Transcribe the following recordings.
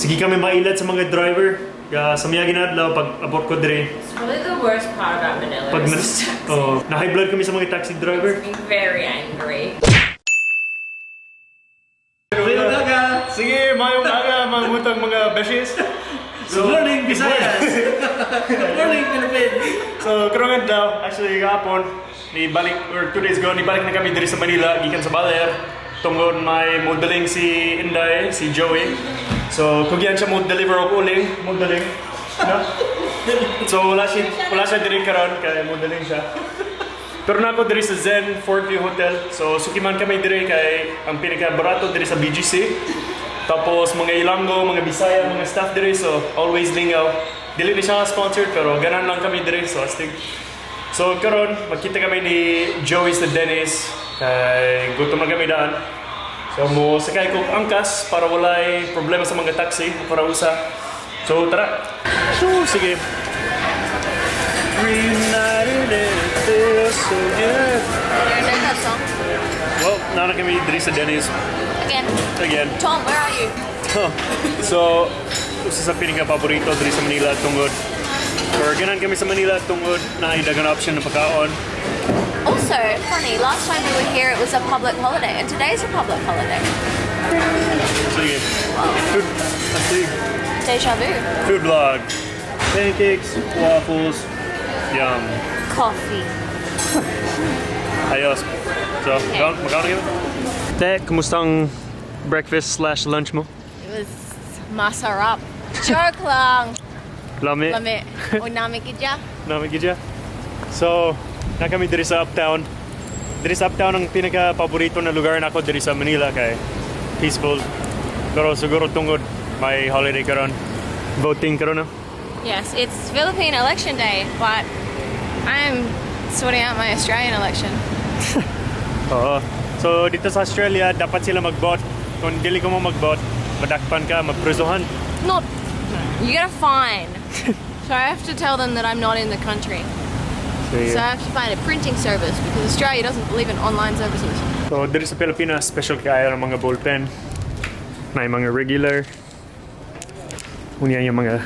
Sige kami mailat sa mga driver. Kaya sa miyagi na adlaw pag abot ko dire. It's probably the worst part about Manila. Pag na high blood kami sa mga taxi driver. Makes me very angry. Sige, mayong aga, mga butang mga beshes. Good morning, Bisaya. Good morning, Philippines. So, karungan daw, actually, kahapon, balik, or 2 days ago, nibalik na kami diri sa Manila, gikan sa Baler. Tungod may modeling si Inday, si Joey. So, kung yan siya mo-deliver o uling, modeling. No? So, wala siya diri karon kaya modeling siya. Pero na ako diri sa Zen Fort View Hotel. So, sukiman kami diri kay ang pinaka-barato diri sa BGC. Tapos mga Ilanggo, mga Bisaya, mga staff diri, so always lingaw. Dili ni siya sponsored pero ganan lang kami diri, so astig. So karon magkita kami ni Joey sa Dennis kay gutom na kami daan. So mo sakay ko angkas para walay problema sa mga taxi para usa. So tara. So sige. Reunited and it feels so good. You know that song? Well, nana kami diri sa Dennis. Again. Tom, where are you? So, isa sa pinaka-paborito diri sa Manila tungod. Or ganan kami sa Manila tungod na dagang option ng pagkaon. Also, funny, last time we were here it was a public holiday and today's a public holiday. Sige. Food. Astig. Deja vu. Food vlog. Pancakes, waffles, yum. Coffee. Ayos. So, magkano kayo? Te, kumusta ang breakfast/lunch mo? It was masarap. Joke lang. Lami? Lami. O namikidya. Namigidya? So, na kami diri sa Uptown. Diri sa Uptown ang pinaka-paborito na lugar na ako diri sa Manila kay peaceful. Pero siguro tungod may holiday karon. Voting karon na. Yes, it's Philippine election day, but I'm sorting out my Australian election. Oo. So dito sa Australia, dapat sila mag-vote. Kung dili ko mo mag-vote, madakpan ka, magpresohan. Not. You get a fine. So I have to tell them that I'm not in the country. So I have to find a printing service because Australia doesn't believe in online services. So dito sa Pilipinas, special kaya ng mga ballpen. Na yung mga regular. Unya yung mga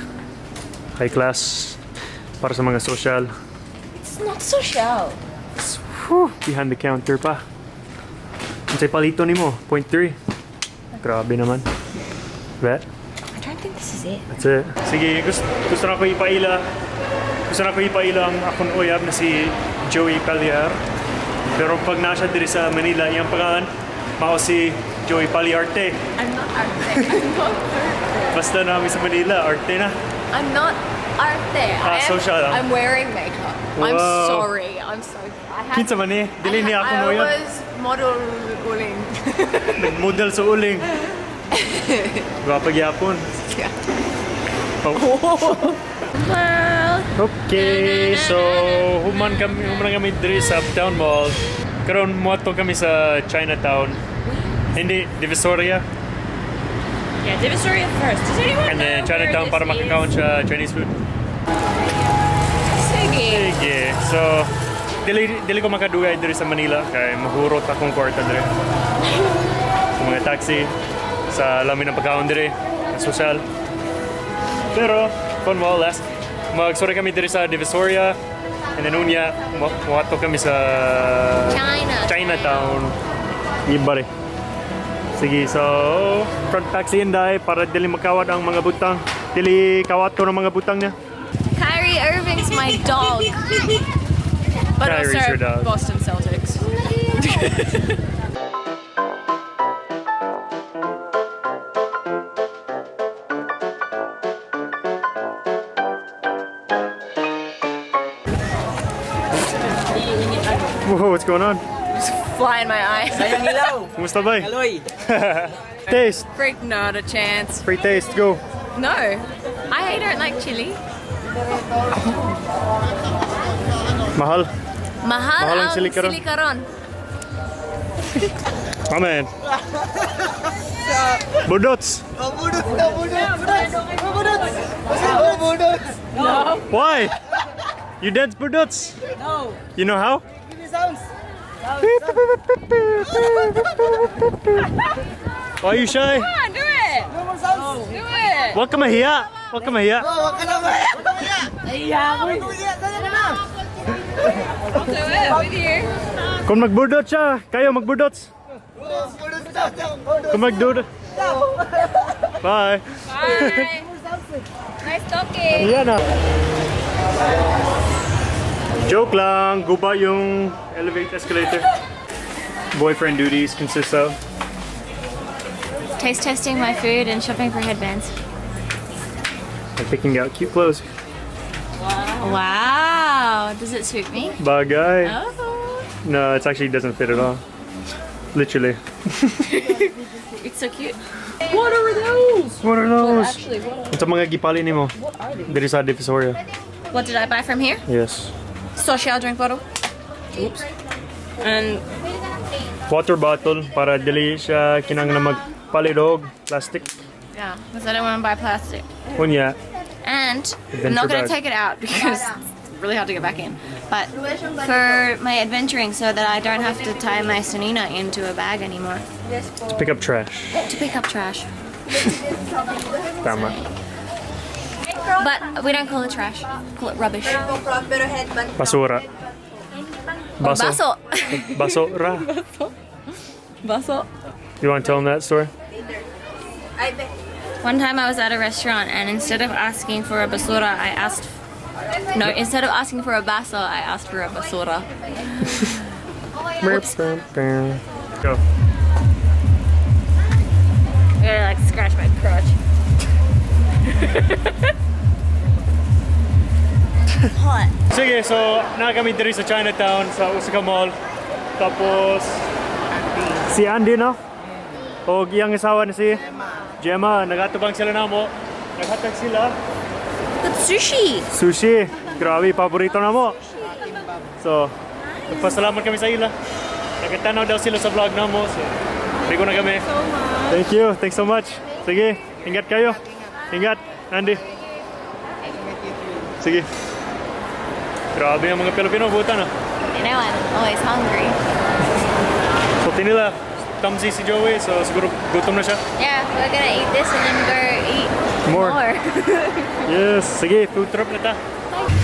high class para sa mga social. It's not social. Behind the counter pa. Ang say palito ni mo, 0.3. Grabe naman. Bet? I don't think this is it. That's it. Sige, gusto na ko ipaila. Gusto na ko ipaila ang akong uyab na si Joey Paliar. Pero pag nasa diri sa Manila, iyang pangalan, mao si Joey Paliarte. I'm not arte. I'm not arte. Basta namin sa Manila, arte na. I'm not arte. Social. I'm wearing makeup. Wow. I'm sorry. I'm so. Kinsa man eh, dili niya akong uyab. I was model uling. Model sa uling. Gwapa gyapon. Yeah. Oh. Well. Okay, so human kami diri sa Uptown Mall. Karon moadto kami sa Chinatown. Hindi, Divisoria. Yeah, Divisoria first. Does anyone And then know Chinatown para where this makakaon is? siya Chinese food. Sige. Sige, so dili ko makadugay diri sa Manila kay mahurot akong kwarta diri. Sa mga taxi, sa lamin ng pagkaon diri, sa social. Pero, fun mo, last, mag-sorry kami diri sa Divisoria, and then unya, muhato kami sa Chinatown. Ibare. Sige, so, front taxi Inday para dili makawat ang mga butang. Dili kawat ko ng mga butang niya. Kyrie Irving's my dog. But Kyrie's also your dog. Boston Celtics. Whoa, what's going on? Fly in my eye. Bisayang Hilaw. Kumusta ba? Kaloy. Taste. Freak, not a chance. Free taste. Go. No, I don't like chili. Mahal. Mahal Mahal ang ang sili karon. sili karon. Amen. Budots. No. Why? You dance budots? No. You know how? Give me sounds. Why are you shy? Come on, do it. No more sounds. Do it. it. Huwag ka mahiya. Huwag ka mahiya. I'll do it with you. Kung magbudot siya, kayo magbudots. Kung magdudot. Bye. Bye. Nice talking. Yan na. Joke lang. Guba yung elevator escalator. Boyfriend duties consist of Taste testing my food and shopping for headbands. picking out cute clothes. Wow. Does it suit me? Bagay. Oh. No, it actually doesn't fit at all. Literally. It's so cute. What are those? What are those? Actually, what Ito mga gipali nimo. are they? Diri sa Divisoria. What did I buy from here? Yes. Social drink bottle. Oops. And Water bottle para dili siya kinang na magpalidog plastic. Yeah, because I don't want to buy plastic. Kunya. And Adventure I'm not going bag. to take it out because it's really hard to get back in. But for my adventuring so that I don't have to tie my Sanina into a bag anymore. To pick up trash. To pick up trash. Tama. But we don't call it trash. Call it rubbish. Basura. Baso. Baso. Basura. Baso. You want to tell them that story? One time I was at a restaurant and instead of asking for a basura, I asked... No, instead of asking for a baso, I asked for a basura. Oops. Go. I'm gonna like scratch my crotch. Hot. Sige, so na kami diri sa Chinatown sa Osaka Mall. Tapos si Andy no? O iyang asawa na si Gemma, nagatubang sila namo. Naghatag sila But sushi. sushi. Grabe, paborito namo. So, nagpasalamat kami sa ila. Nagtanaw daw sila sa vlog namo. So, rigo na kami. Thank you. Thanks so much. Sige, ingat kayo. Ingat, Andy. Sige. Grabe ang mga Pilipino, buta na. You know I'm always hungry. So, tinila, tamsi si Joey, so siguro gutom na siya. Yeah, we're gonna eat this and then go eat More. more. Yes, sige, food trip na ta.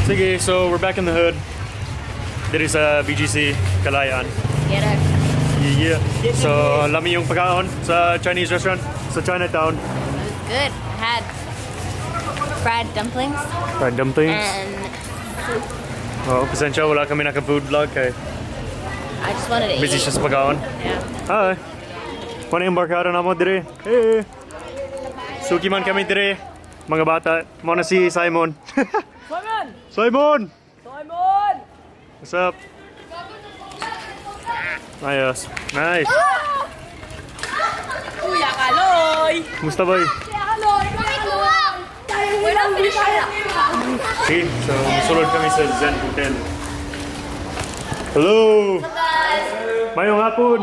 Sige, so we're back in the hood. Diri sa BGC, Kalayaan. Get it. Yeah. So, lami yung pagkaon sa Chinese restaurant sa Chinatown. It was good. I had fried dumplings Fried dumplings. and Oh, pasensya, wala kami naka-food vlog kay I just wanted to busy eat. siya sa pagkaon. Yeah. Hi. Kung yung barkada na mo dire. Hey. Suki man kami dire. Mga bata. Mo na si Simon. Simon! Simon! Simon! What's up? Ayos. Nice. Kuya Kaloy! Kumusta boy? We're not finished yet. Okay, so sulod kami sa Zen Hotel. Hello! Mayong hapon!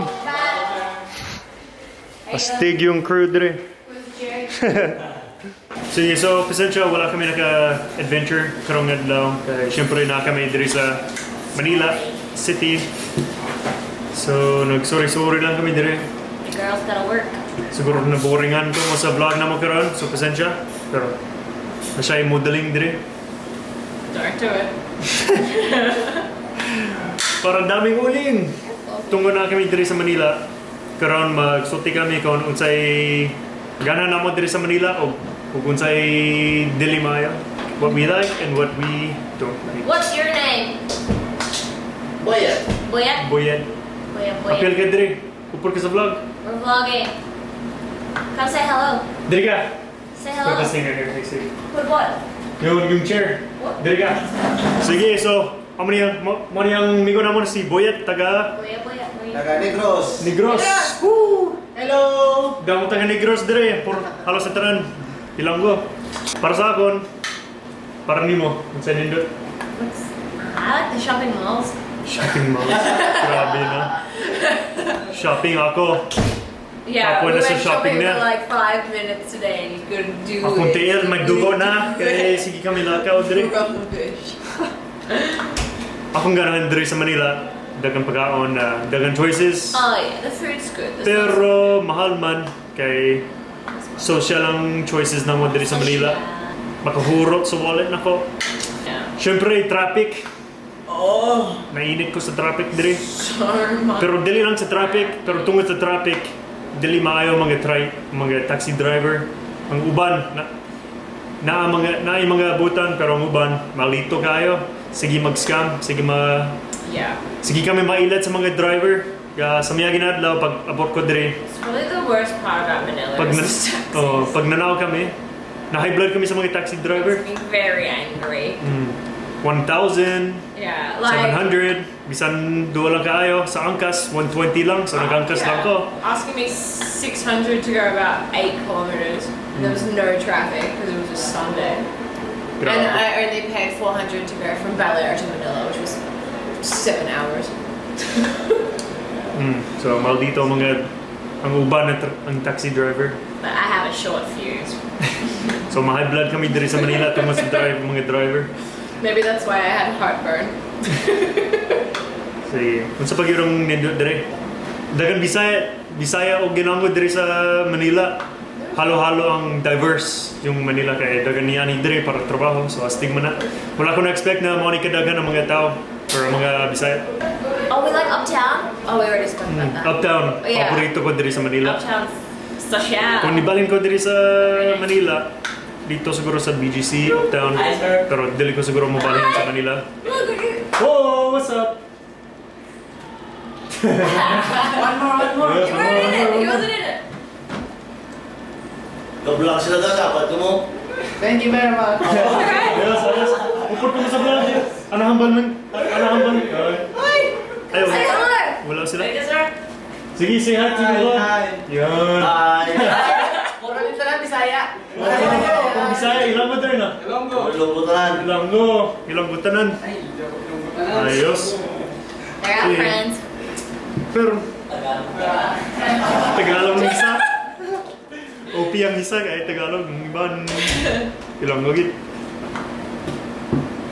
Astig yung crew dire. Sige, so pasensya, wala kami naka-adventure karong adlaw. Kaya syempre na kami dire sa Manila City. So nag-sorry-sorry lang kami dire. The girls gotta work. Siguro naboringan ko mo sa vlog na mo karon, so pasensya. Pero na siya yung modeling dire. Don't do it. Parang daming uling. Tungod na kami dire sa Manila. Karon magsulti kami kung unsay gana na mo dire sa Manila o unsay dili maayo. What we like and what we don't like. What's your name? Boyet. Boyet? Boyet. Boyet, Apil Boyet. ka dire. Upor ka sa vlog. We're vlogging. Come say hello. Dire ka. Say Put hello. the singer here. Sige. With what? Yung chair. Dire ka. Sige, so amo niya mo niyang migo na mo si Boyet taga Boyet, Boyet, Boyet. Taga Negros. Negros. Woo! Hello. Damo taga Negros dire. Por halos sa tanan. Ilonggo. Para sa akon. Para nimo. Unsa nindot? I like the shopping malls. Shopping mall. Grabe na. Shopping ako. Yeah, Ako we na sa went shopping shopping na. for like 5 minutes today and you couldn't do Akong it. tiil, may dugo na. Kaya sige kami lakaw dire. Rubbish. Akong ganahan dire sa Manila. Dagang pagkaon na dagang choices. Oh yeah, the food's good. Pero mahal man. Kay social ang choices na mo diri sa Manila. Makahurot sa wallet nako. Yeah. Syempre, traffic. Oh! Nainit ko sa traffic diri. Sorma. Pero dili lang sa traffic, pero tungod sa traffic, dili maayo mga taxi driver. Ang uban na mga butan pero ang uban malito kayo. Sige mag-scam, Yeah. sige kami mailat sa mga driver. Sa miyagi nadlaw pag abot ko diri. It's probably the worst part about Manila. Pag nanaw kami, na-high blood kami sa mga taxi driver. Being very angry. 1,000, Yeah, like 700, bisan duwa lang kaayo sa angkas, 120 lang, so nag-angkas lang ko. asking me 600 to go about 8 kilometers. And there was no traffic because it was a Sunday. And I only paid 400 to go from Balear to Manila, which was 7 hours. So maldito ang uban ang taxi driver. But I have a short fuse. So ma-high blood kami diri sa Manila tungod sa mga driver. Maybe that's why I had heartburn. Sige, unsa pag yung nindot diri? Dagan Bisaya o ginangod diri sa Manila. Halo-halo ang diverse yung Manila kay dagan niya ni diri para trabaho. So astig man na. Wala ko na-expect na mo ni kadagan ang mga tao or mga Bisaya. Oh, we like Uptown? Oh, we already spoke about that. Uptown, Oh, yeah. paborito ko diri sa Manila. Uptown social. Kung nibalin ko diri sa Manila, dito siguro sa BGC, Uptown, pero dili ko siguro mabalhin sa Manila. Look at you. Oh, what's up? One more! Yes, You weren't in it. He wasn't in it. Kablang sila daw, sapat ko mo. Thank you very much. Yes, yes. Upot ko sa vlog. Anahambal man. Anahambal. Hi. Ayaw. Say hello. Wala sila. Thank you, sir. Sige, say hi to the vlog. Yan. Bye! Puro dito lang, Bisaya. Kung Bisaya, ilang mo din na? Ulong butalan. Ilang butanan. Ayos. They're our Yeah. friends. Pero, Tagalog ng isa. OP ang isa kahit Tagalog. Ang iba, ilang gagit.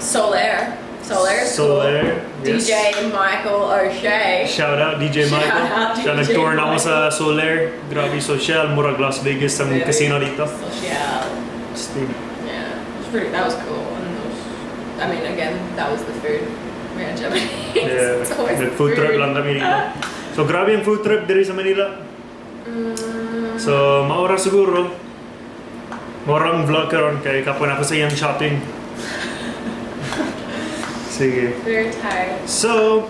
Solaire. Solaire's cool. Solaire, yes. DJ Michael O'Shea. Shout out DJ Michael. Shout out Siya DJ nag-tour na ako Michael. sa Solaire. Grabe social. Murag Las Vegas ang casino dito. Social. Steve. Yeah, that was cool. And I mean, again, that was the food. We had Japanese. Yeah, It's always the nag-food trip lang kami dito. So grabe yung food trip diri sa Manila. So maura siguro. Maurang vlog karon kay kapon ako sa iyang shopping. Sige. Very tired. So,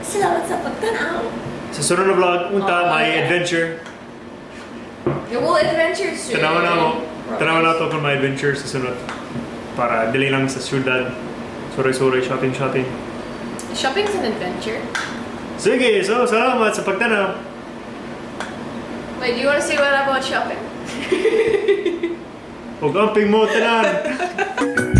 Salamat sa pagtanaw. sa sunod na vlog, unta Oh, may okay. adventure. Yeah, we'll adventure soon. Tanawan na to kung may adventure sa sunod. Para dili lang sa syudad. Suray-suray, shopping. Shopping's an adventure. Sige, so salamat sa pagtanaw. Wait, do you want to see what I bought shopping? Huwag amping mo, tanan!